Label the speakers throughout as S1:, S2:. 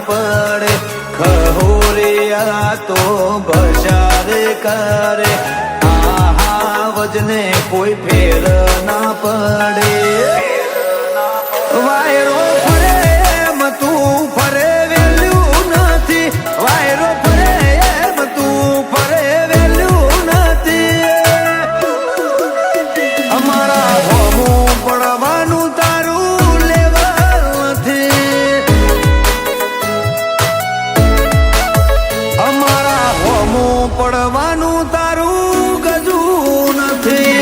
S1: પડે ખહોરિયા તો બજાર કરે આહા વજને કોઈ ફેર ના પડે વાયરો ફરે એમ તું ફરે વેલ્યું નથી વાયરો ફરે એમ તું ફરે વેલ્યું નથી અમારા હોમું પડવાનું તારું લેવલ નથી અમારા હોમું પડવાનું તારું ગજું નથી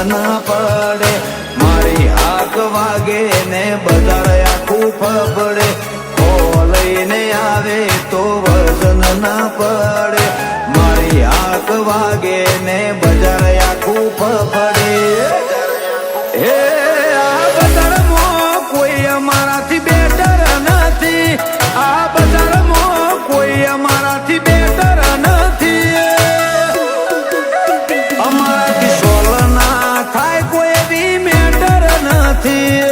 S1: ના પડે મારી હાક વાગે ને બજાર આખું ફબડે હો લઈને આવે તો વજન ના પડે મારી હાક વાગે ને બજાર આખું ફબડે હે આ બજારમાં કોઈ અમારાથી બેટર નથી આ બજારમાં કોઈ અમારાથી બેટર નથી અમારાથી સોલ ના થાય કોઈ બી મેટર નથી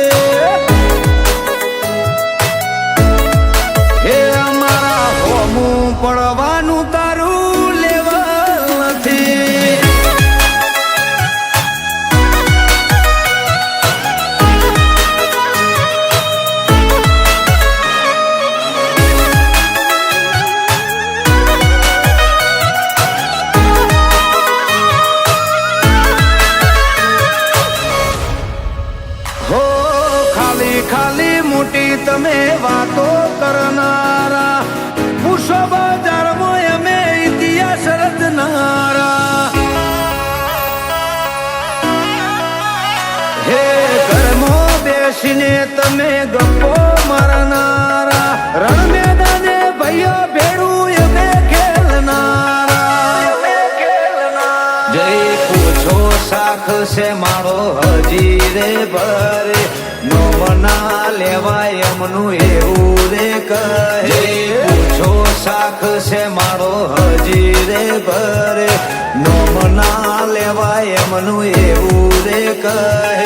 S1: હે અમારા હોમું પડવાનું તારું લેવલ નથી ખાલી મોટી તમે વાતો કરનારા પૂછો બજારમાં અમે ઇતિહાસ રચનારા હે ઘરમાં બેસીને તમે ગપ્પો મારનારા રણ મેદાને ભાઈઓ ભેડું અમે ખેલનારા જય પૂછો શાખ છે મારો હજી રે ભરે નો મના લેવાય એમનું એવું રે કહે પૂછો શાખ છે મારો હજી રે ભરે નો મના લેવાય એમનું એવું રે કહે